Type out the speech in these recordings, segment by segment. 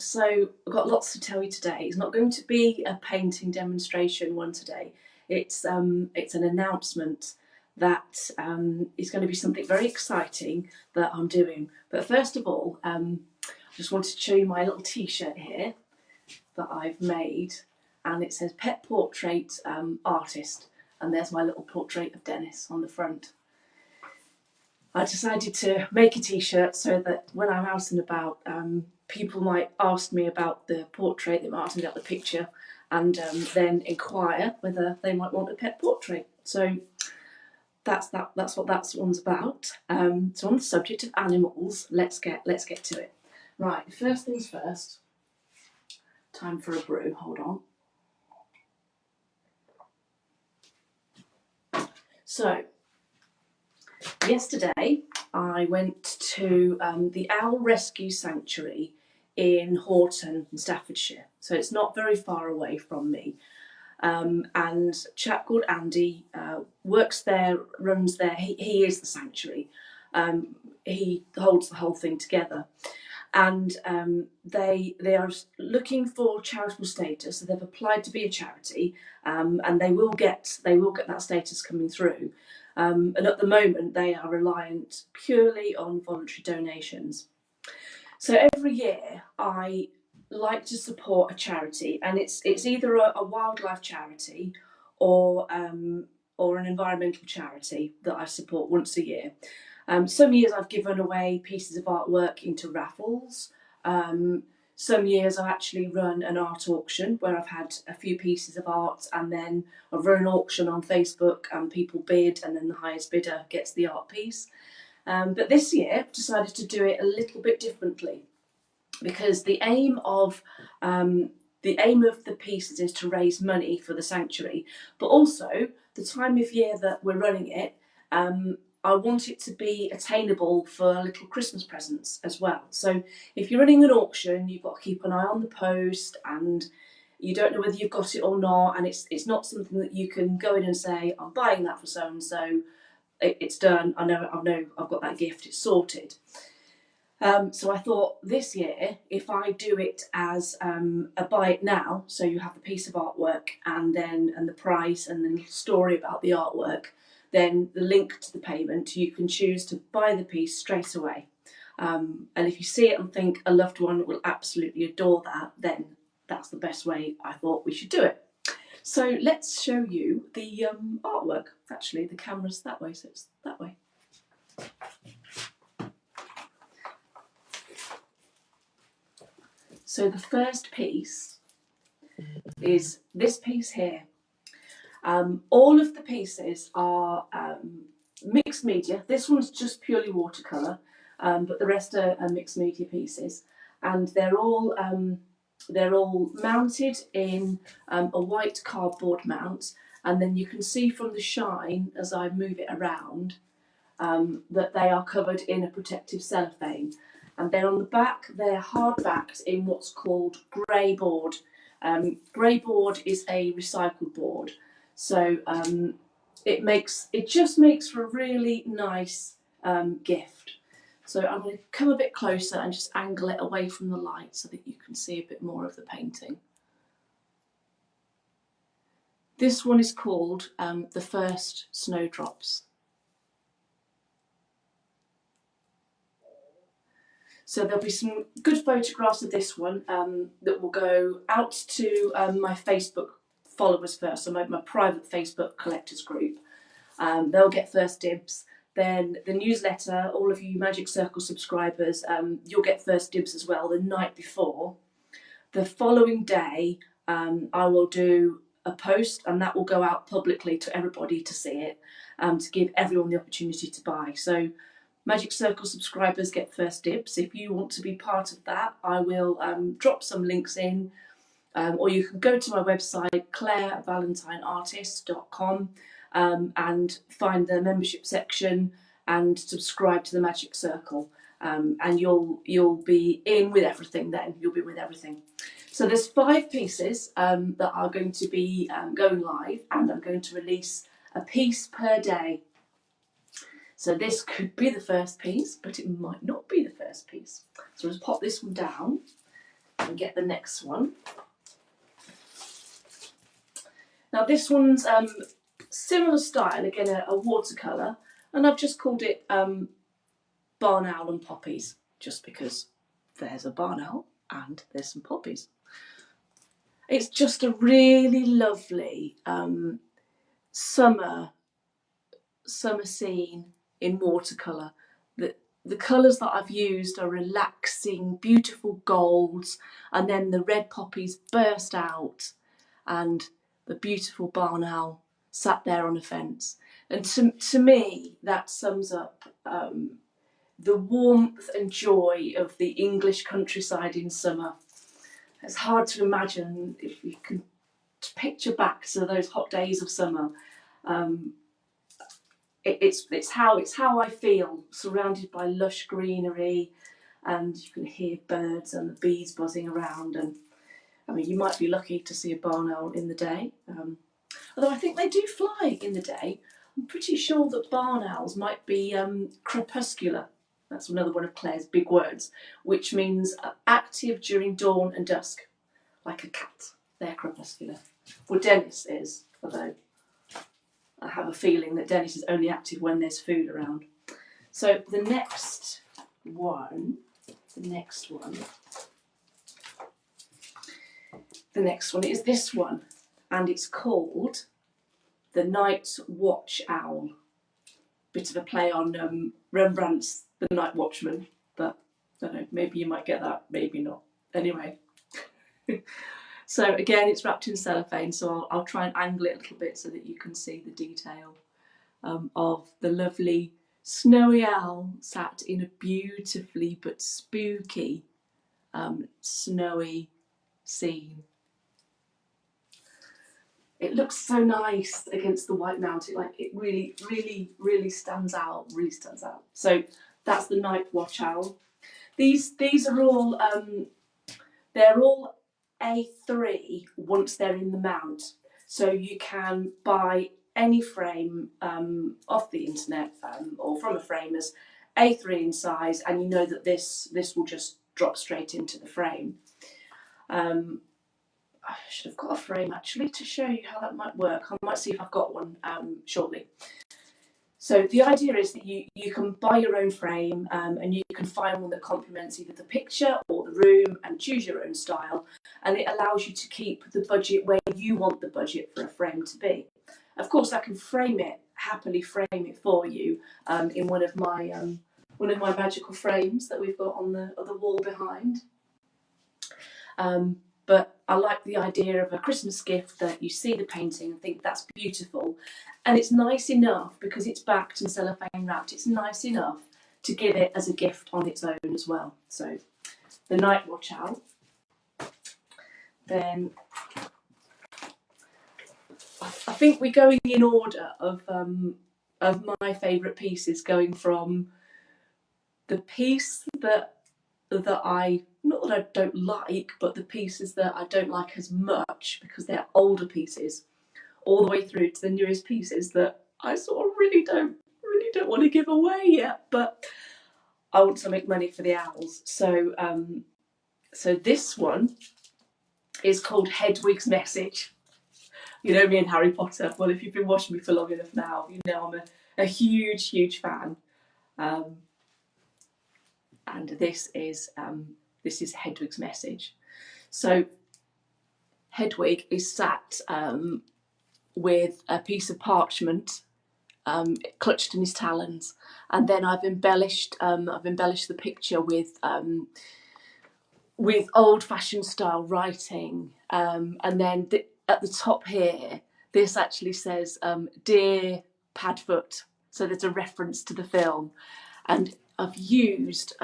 So I've got lots to tell you today. It's not going to be a painting demonstration one today. It's an announcement that is going to be something very exciting that I'm doing. But first of all, I just wanted to show you my little T-shirt here that I've made, and it says Pet Portrait Artist, and there's my little portrait of Dennis on the front. I decided to make a T-shirt so that when I'm out and about, people might ask me about the portrait, they might ask me about the picture, and then inquire whether they might want a pet portrait. So that's what that one's about. So on the subject of animals, let's get to it. Right, first things first. Time for a brew. Hold on. So yesterday I went to the Owl Rescue Sanctuary in Horton in Staffordshire. So it's not very far away from me. And a chap called Andy works there, runs there. He is the sanctuary. He holds the whole thing together. And they are looking for charitable status. So they've applied to be a charity, and they will get that status coming through. And at the moment, they are reliant purely on voluntary donations. So every year, I like to support a charity, and it's either a wildlife charity or an environmental charity that I support once a year. Some years I've given away pieces of artwork into raffles. Some years I actually run an art auction where I've had a few pieces of art, and then I've run an auction on Facebook and people bid, and then the highest bidder gets the art piece. But this year I've decided to do it a little bit differently, because the aim of the pieces is to raise money for the sanctuary, but also the time of year that we're running it, I want it to be attainable for little Christmas presents as well. So if you're running an auction, you've got to keep an eye on the post, and you don't know whether you've got it or not, and it's not something that you can go in and say, I'm buying that for so and so. It's done. I know I've got that gift. It's sorted. So I thought this year, if I do it as a buy it now, so you have the piece of artwork and the price and the story about the artwork, then the link to the payment, you can choose to buy the piece straight away. And if you see it and think a loved one will absolutely adore that, then that's the best way I thought we should do it. So let's show you the artwork. Actually, the camera's that way, so it's that way. So the first piece is this piece here. All of the pieces are mixed media. This one's just purely watercolour, but the rest are mixed media pieces, and they're all mounted in a white cardboard mount, and then you can see from the shine as I move it around that they are covered in a protective cellophane. And then on the back, they're hard backed in what's called grey board. Grey board is a recycled board, so it just makes for a really nice gift. So I'm going to come a bit closer and just angle it away from the light so that you can see a bit more of the painting. This one is called The First Snowdrops. So there'll be some good photographs of this one that will go out to my Facebook followers first, so my private Facebook collectors group. They'll get first dibs. Then the newsletter, all of you Magic Circle subscribers, you'll get first dibs as well the night before. The following day, I will do a post, and that will go out publicly to everybody to see it, to give everyone the opportunity to buy. So Magic Circle subscribers get first dibs. If you want to be part of that, I will drop some links in, or you can go to my website, clairevalentineartist.com, and find the membership section and subscribe to the Magic Circle, and you'll be in with everything then. You'll be with everything. So there's 5 pieces that are going to be going live, and I'm going to release a piece per day. So this could be the first piece, but it might not be the first piece. So let's pop this one down. and get the next one. Now this one's similar style, again a watercolour, and I've just called it Barn Owl and Poppies, just because there's a barn owl and there's some poppies. It's just a really lovely summer scene in watercolour. The colours that I've used are relaxing, beautiful golds, and then the red poppies burst out, and the beautiful barn owl sat there on a fence. And to me, that sums up the warmth and joy of the English countryside in summer. It's hard to imagine if you can picture back to those hot days of summer. It's how I feel, surrounded by lush greenery, and you can hear birds and the bees buzzing around. And I mean, you might be lucky to see a barn owl in the day, although I think they do fly in the day. I'm pretty sure that barn owls might be crepuscular. That's another one of Claire's big words, which means active during dawn and dusk, like a cat. They're crepuscular. Well, Dennis is, although I have a feeling that Dennis is only active when there's food around. So the next one is this one, and it's called The Night Watch Owl. Bit of a play on Rembrandt's The Night Watchman, but I don't know, maybe you might get that, maybe not. Anyway, so again, it's wrapped in cellophane, so I'll try and angle it a little bit so that you can see the detail of the lovely snowy owl sat in a beautifully but spooky snowy scene. It looks so nice against the white mountain, like it really stands out, So that's the night watch owl. These are all, they're all A3 once they're in the mount. So you can buy any frame off the internet or from a framer's, A3 in size, and you know that this will just drop straight into the frame. I should have got a frame actually to show you how that might work. I might see if I've got one shortly. So the idea is that you can buy your own frame and you can find one that complements either the picture or the room and choose your own style, and it allows you to keep the budget where you want the budget for a frame to be. Of course, I can happily frame it for you in one of my magical frames that we've got on the other wall behind. But I like the idea of a Christmas gift that you see the painting and think that's beautiful. And it's nice enough, because it's backed and cellophane wrapped, it's nice enough to give it as a gift on its own as well. So the Night Watch Owl. Then I think we're going in order of my favourite pieces, going from the piece that I, not that I don't like, but the pieces that I don't like as much because they're older pieces, all the way through to the newest pieces that I sort of really don't want to give away yet, but I want to make money for the owls. So so this one is called Hedwig's Message. You know me and Harry Potter. Well, if you've been watching me for long enough now, you know I'm a huge fan. And this is Hedwig's Message. So Hedwig is sat with a piece of parchment clutched in his talons, and then I've embellished the picture with old-fashioned style writing, and then at the top here, this actually says "Dear Padfoot," so there's a reference to the film, and I've used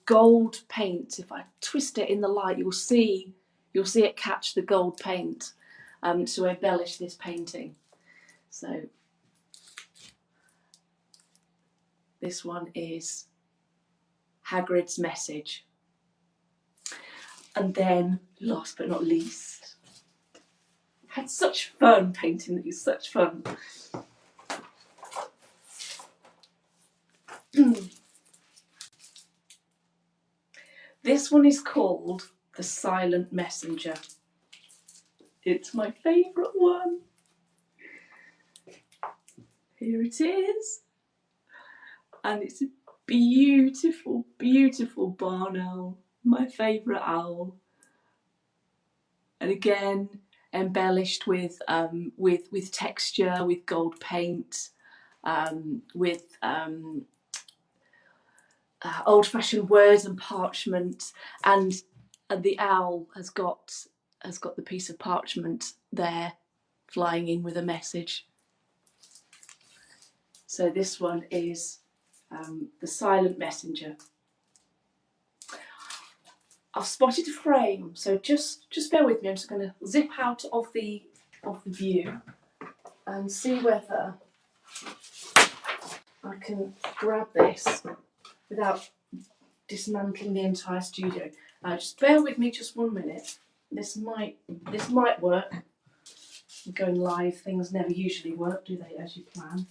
gold paint. If I twist it in the light, you'll see it catch the gold paint to embellish this painting. So this one is Hagrid's Message. And then, last but not least, I had such fun painting these, such fun. This one is called The Silent Messenger. It's my favourite one. Here it is. And it's a beautiful, beautiful barn owl. My favourite owl. And again, embellished with texture, with gold paint, with old-fashioned words and parchment, and the owl has got the piece of parchment there, flying in with a message. So this one is The Silent Messenger. I've spotted a frame, so just bear with me. I'm just going to zip out of the view and see whether I can grab this without dismantling the entire studio. Just bear with me just 1 minute. This might work. Going live, things never usually work, do they, as you plan?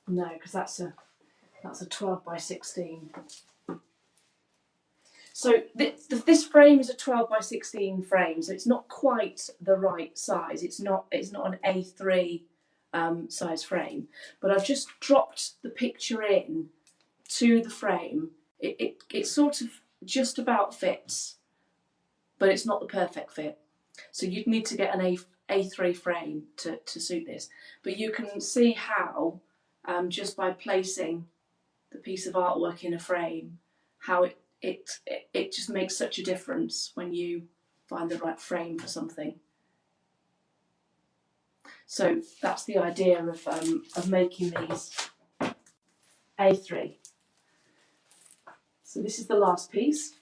No, because that's a 12 by 16. So this frame is a 12 by 16 frame, so it's not quite the right size. It's not an A3 size frame, but I've just dropped the picture in to the frame. It sort of just about fits, but it's not the perfect fit. So you'd need to get an A3 frame to suit this. But you can see how, just by placing the piece of artwork in a frame, how it just makes such a difference when you find the right frame for something. So that's the idea of making these A3. So this is the last piece.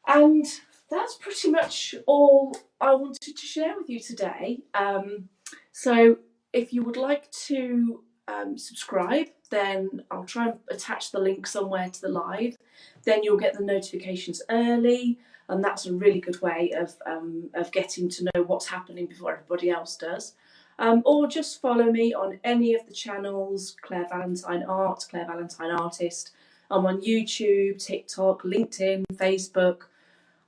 And that's pretty much all I wanted to share with you today. So if you would like to subscribe, then I'll try and attach the link somewhere to the live. Then you'll get the notifications early, and that's a really good way of getting to know what's happening before everybody else does. Or just follow me on any of the channels: Claire Valentine Art, Claire Valentine Artist. I'm on YouTube, TikTok, LinkedIn, Facebook.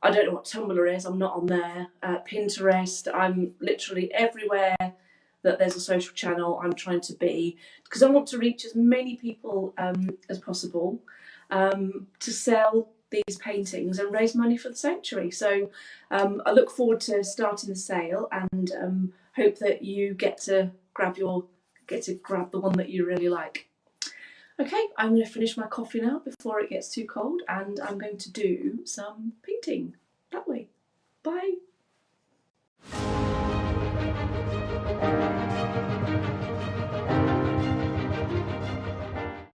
I don't know what Tumblr is, I'm not on there. Pinterest, I'm literally everywhere that there's a social channel I'm trying to be, because I want to reach as many people as possible to sell these paintings and raise money for the sanctuary. So I look forward to starting the sale, and hope that you get to grab the one that you really like. Okay, I'm going to finish my coffee now before it gets too cold, and I'm going to do some painting that way. Bye.